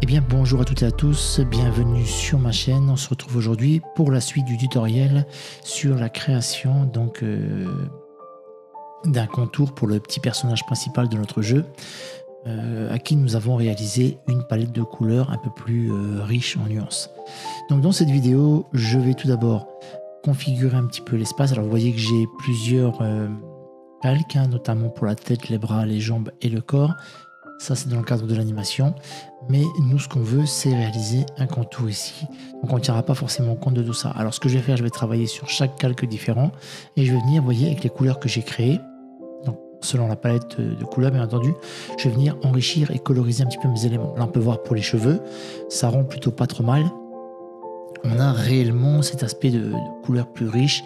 Eh bien bonjour à toutes et à tous, bienvenue sur ma chaîne. On se retrouve aujourd'hui pour la suite du tutoriel sur la création d'un contour pour le petit personnage principal de notre jeu, à qui nous avons réalisé une palette de couleurs un peu plus riche en nuances. Donc dans cette vidéo, je vais tout d'abord configurer un petit peu l'espace. Alors vous voyez que j'ai plusieurs calques, notamment pour la tête, les bras, les jambes et le corps. Ça, c'est dans le cadre de l'animation. Mais nous, ce qu'on veut, c'est réaliser un contour ici. Donc, on ne tiendra pas forcément compte de tout ça. Alors, ce que je vais faire, je vais travailler sur chaque calque différent. Et je vais venir, vous voyez, avec les couleurs que j'ai créées. Donc, selon la palette de couleurs, bien entendu, je vais venir enrichir et coloriser un petit peu mes éléments. Là, on peut voir pour les cheveux, ça rend plutôt pas trop mal. On a réellement cet aspect de couleurs plus riche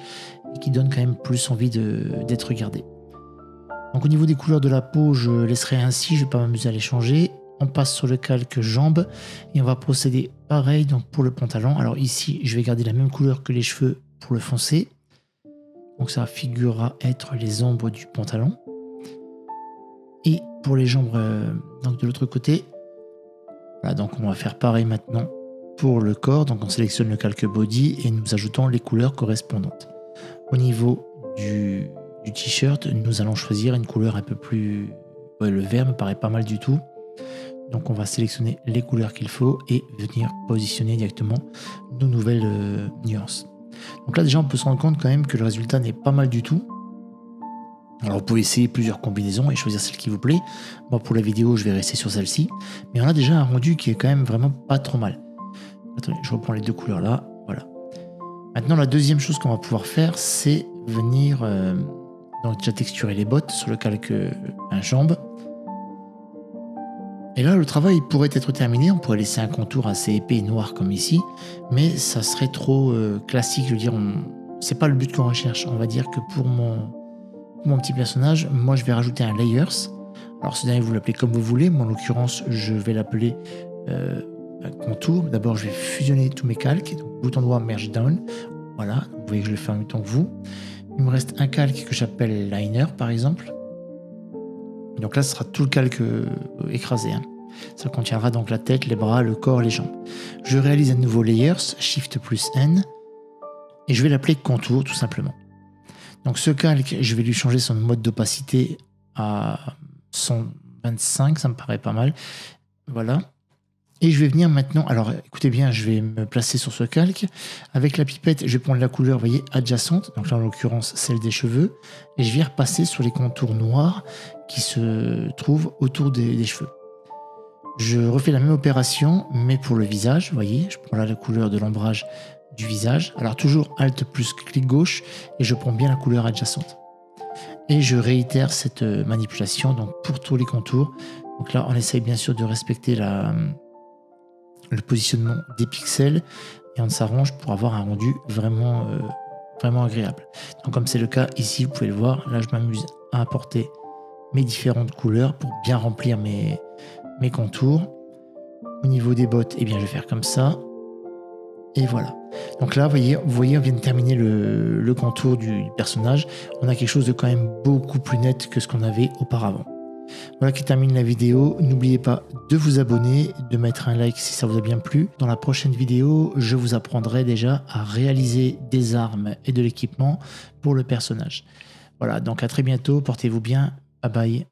et qui donne quand même plus envie d'être regardé. Donc au niveau des couleurs de la peau, je laisserai ainsi, je ne vais pas m'amuser à les changer. On passe sur le calque jambes et on va procéder pareil donc pour le pantalon. Alors ici, je vais garder la même couleur que les cheveux pour le foncé. Donc ça figurera être les ombres du pantalon. Et pour les jambes donc de l'autre côté, voilà, donc on va faire pareil maintenant pour le corps. Donc on sélectionne le calque body et nous ajoutons les couleurs correspondantes. Au niveau du t-shirt, nous allons choisir une couleur un peu plus... Ouais, le vert me paraît pas mal du tout. Donc on va sélectionner les couleurs qu'il faut et venir positionner directement nos nouvelles nuances. Donc là déjà on peut se rendre compte quand même que le résultat n'est pas mal du tout. Alors vous pouvez essayer plusieurs combinaisons et choisir celle qui vous plaît. Moi pour la vidéo je vais rester sur celle-ci. Mais on a déjà un rendu qui est quand même vraiment pas trop mal. Attendez, je reprends les deux couleurs là. Voilà. Maintenant la deuxième chose qu'on va pouvoir faire, c'est venir... donc déjà texturer les bottes sur le calque jambe. Et là le travail pourrait être terminé, on pourrait laisser un contour assez épais et noir comme ici, mais ça serait trop classique, je veux dire, c'est pas le but qu'on recherche. On va dire que pour mon petit personnage, moi je vais rajouter un layers. Alors ce dernier vous l'appelez comme vous voulez, moi en l'occurrence je vais l'appeler un contour. D'abord je vais fusionner tous mes calques, donc bouton droit merge down, voilà, vous voyez que je le fais en même temps que vous. Il me reste un calque que j'appelle liner par exemple. Donc là ce sera tout le calque écrasé. Ça contiendra donc la tête, les bras, le corps, les jambes. Je réalise un nouveau layers, Shift plus N, et je vais l'appeler contour tout simplement. Donc ce calque, je vais lui changer son mode d'opacité à 125, ça me paraît pas mal. Voilà. Et je vais venir maintenant, alors écoutez bien, je vais me placer sur ce calque. Avec la pipette, je vais prendre la couleur, vous voyez, adjacente, donc là en l'occurrence celle des cheveux, et je vais repasser sur les contours noirs qui se trouvent autour des cheveux. Je refais la même opération, mais pour le visage, vous voyez, je prends là la couleur de l'ombrage du visage. Alors toujours Alt plus clic gauche, et je prends bien la couleur adjacente. Et je réitère cette manipulation donc pour tous les contours. Donc là, on essaye bien sûr de respecter le positionnement des pixels et on s'arrange pour avoir un rendu vraiment agréable. Donc comme c'est le cas ici, vous pouvez le voir, là je m'amuse à apporter mes différentes couleurs pour bien remplir mes contours. Au niveau des bottes, eh bien je vais faire comme ça et voilà. Donc là vous voyez on vient de terminer le contour du personnage. On a quelque chose de quand même beaucoup plus net que ce qu'on avait auparavant. Voilà qui termine la vidéo. N'oubliez pas de vous abonner, de mettre un like si ça vous a bien plu. Dans la prochaine vidéo, je vous apprendrai déjà à réaliser des armes et de l'équipement pour le personnage. Voilà, donc à très bientôt, portez-vous bien, bye bye.